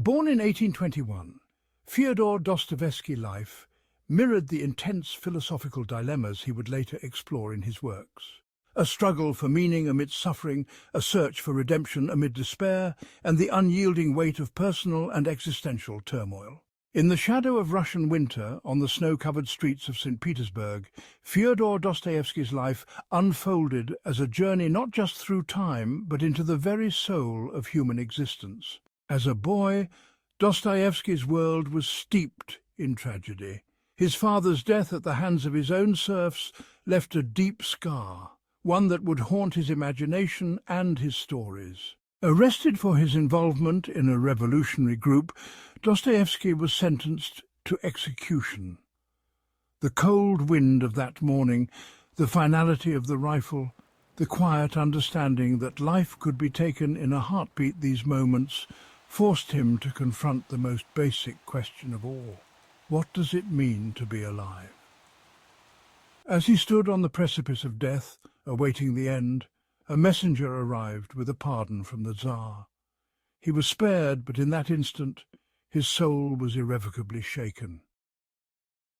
Born in 1821, Fyodor Dostoevsky's life mirrored the intense philosophical dilemmas he would later explore in his works. A struggle for meaning amidst suffering, a search for redemption amid despair, and the unyielding weight of personal and existential turmoil. In the shadow of Russian winter, on the snow-covered streets of St. Petersburg, Fyodor Dostoevsky's life unfolded as a journey not just through time, but into the very soul of human existence. As a boy, Dostoevsky's world was steeped in tragedy. His father's death at the hands of his own serfs left a deep scar, one that would haunt his imagination and his stories. Arrested for his involvement in a revolutionary group, Dostoevsky was sentenced to execution. The cold wind of that morning, the finality of the rifle, the quiet understanding that life could be taken in a heartbeat, these moments forced him to confront the most basic question of all. What does it mean to be alive? As he stood on the precipice of death, awaiting the end, a messenger arrived with a pardon from the Tsar. He was spared, but in that instant his soul was irrevocably shaken.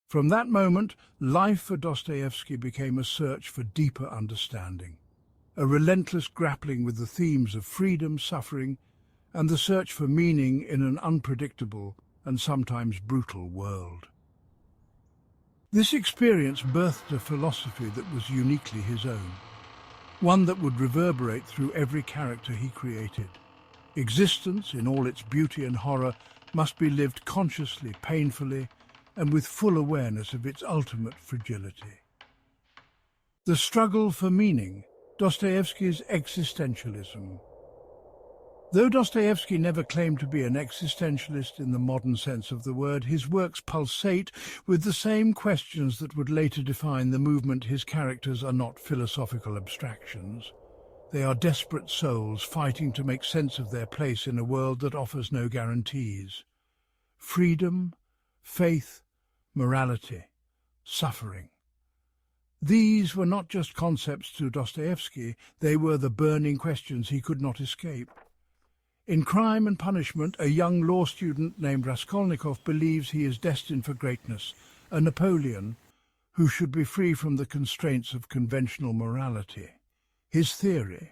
From that moment, life for Dostoevsky became a search for deeper understanding, a relentless grappling with the themes of freedom, suffering, and the search for meaning in an unpredictable and sometimes brutal world. This experience birthed a philosophy that was uniquely his own, one that would reverberate through every character he created. Existence, in all its beauty and horror, must be lived consciously, painfully, and with full awareness of its ultimate fragility. The struggle for meaning, Dostoevsky's existentialism. Though Dostoevsky never claimed to be an existentialist in the modern sense of the word, his works pulsate with the same questions that would later define the movement. His characters are not philosophical abstractions. They are desperate souls fighting to make sense of their place in a world that offers no guarantees. Freedom, faith, morality, suffering. These were not just concepts to Dostoevsky, they were the burning questions he could not escape. In Crime and Punishment, a young law student named Raskolnikov believes he is destined for greatness, a Napoleon who should be free from the constraints of conventional morality. His theory,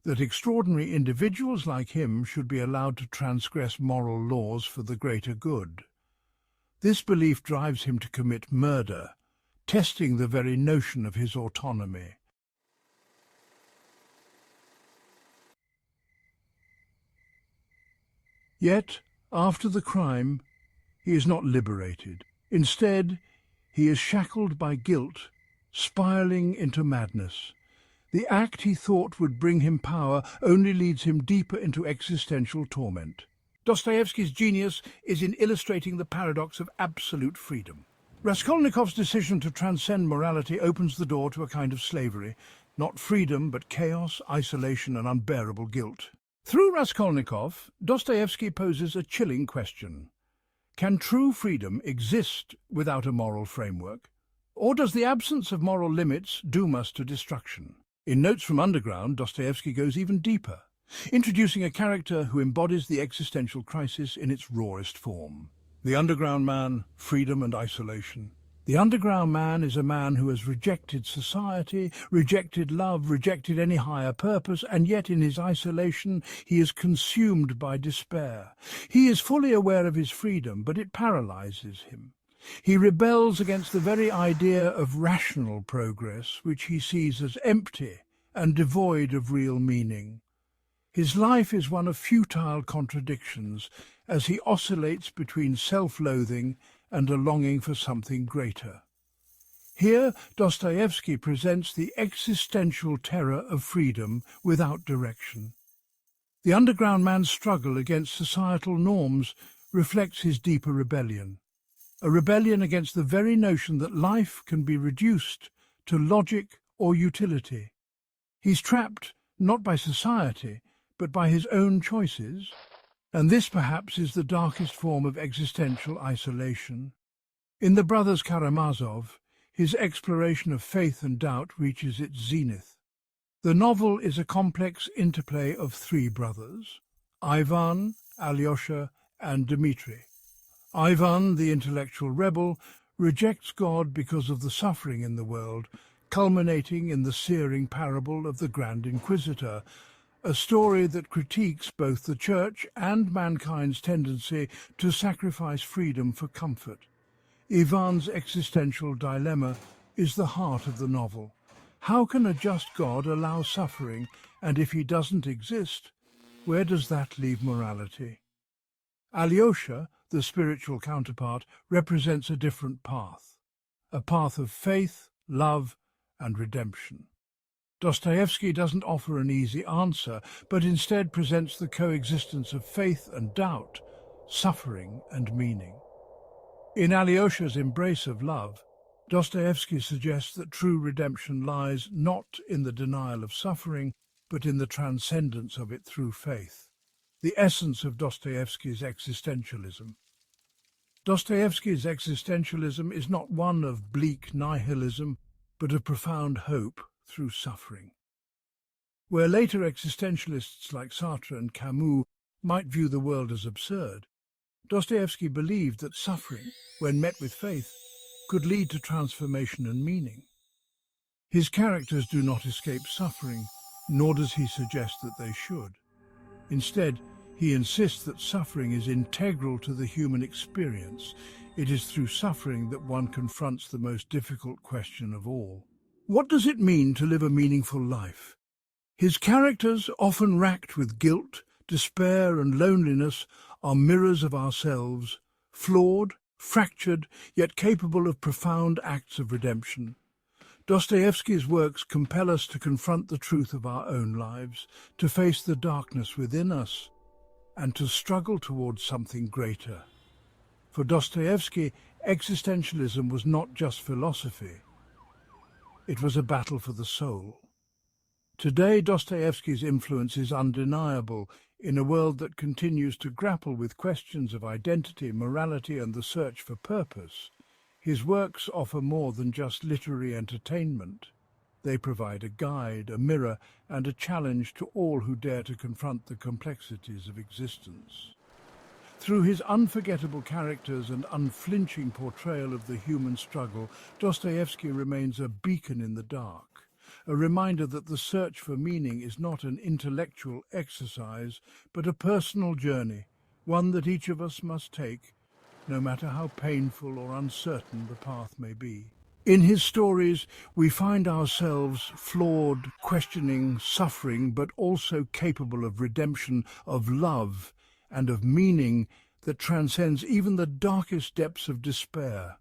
that extraordinary individuals like him should be allowed to transgress moral laws for the greater good. This belief drives him to commit murder, testing the very notion of his autonomy. Yet, after the crime, he is not liberated. Instead, he is shackled by guilt, spiraling into madness. The act he thought would bring him power only leads him deeper into existential torment. Dostoevsky's genius is in illustrating the paradox of absolute freedom. Raskolnikov's decision to transcend morality opens the door to a kind of slavery, not freedom but chaos, isolation and unbearable guilt. Through Raskolnikov, Dostoevsky poses a chilling question. Can true freedom exist without a moral framework? Or does the absence of moral limits doom us to destruction? In Notes from Underground, Dostoevsky goes even deeper, introducing a character who embodies the existential crisis in its rawest form. The underground man, freedom and isolation. The underground man is a man who has rejected society, rejected love, rejected any higher purpose, and yet in his isolation he is consumed by despair. He is fully aware of his freedom, but it paralyzes him. He rebels against the very idea of rational progress, which he sees as empty and devoid of real meaning. His life is one of futile contradictions as he oscillates between self-loathing and a longing for something greater. Here, Dostoevsky presents the existential terror of freedom without direction. The underground man's struggle against societal norms reflects his deeper rebellion, a rebellion against the very notion that life can be reduced to logic or utility. He's trapped not by society, but by his own choices. And this perhaps is the darkest form of existential isolation. In the Brothers Karamazov, his exploration of faith and doubt reaches its zenith. The novel is a complex interplay of three brothers, Ivan, Alyosha, and Dmitri. Ivan, the intellectual rebel, rejects God because of the suffering in the world, culminating in the searing parable of the Grand Inquisitor, a story that critiques both the Church and mankind's tendency to sacrifice freedom for comfort. Ivan's existential dilemma is the heart of the novel. How can a just God allow suffering, and if he doesn't exist, where does that leave morality? Alyosha, the spiritual counterpart, represents a different path, a path of faith, love, and redemption. Dostoevsky doesn't offer an easy answer, but instead presents the coexistence of faith and doubt, suffering and meaning. In Alyosha's embrace of love, Dostoevsky suggests that true redemption lies not in the denial of suffering, but in the transcendence of it through faith, the essence of Dostoevsky's existentialism. Dostoevsky's existentialism is not one of bleak nihilism, but of profound hope through suffering. Where later existentialists like Sartre and Camus might view the world as absurd, Dostoevsky believed that suffering, when met with faith, could lead to transformation and meaning. His characters do not escape suffering, nor does he suggest that they should. Instead, he insists that suffering is integral to the human experience. It is through suffering that one confronts the most difficult question of all. What does it mean to live a meaningful life? His characters, often racked with guilt, despair and loneliness, are mirrors of ourselves, flawed, fractured, yet capable of profound acts of redemption. Dostoevsky's works compel us to confront the truth of our own lives, to face the darkness within us, and to struggle towards something greater. For Dostoevsky, existentialism was not just philosophy. It was a battle for the soul. Today, Dostoevsky's influence is undeniable in a world that continues to grapple with questions of identity, morality, and the search for purpose. His works offer more than just literary entertainment. They provide a guide, a mirror, and a challenge to all who dare to confront the complexities of existence. Through his unforgettable characters and unflinching portrayal of the human struggle, Dostoevsky remains a beacon in the dark, a reminder that the search for meaning is not an intellectual exercise, but a personal journey, one that each of us must take, no matter how painful or uncertain the path may be. In his stories, we find ourselves flawed, questioning, suffering, but also capable of redemption, of love, and of meaning that transcends even the darkest depths of despair.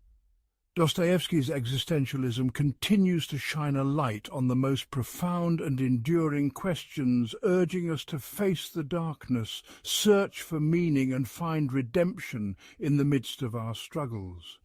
Dostoevsky's existentialism continues to shine a light on the most profound and enduring questions, urging us to face the darkness, search for meaning, and find redemption in the midst of our struggles.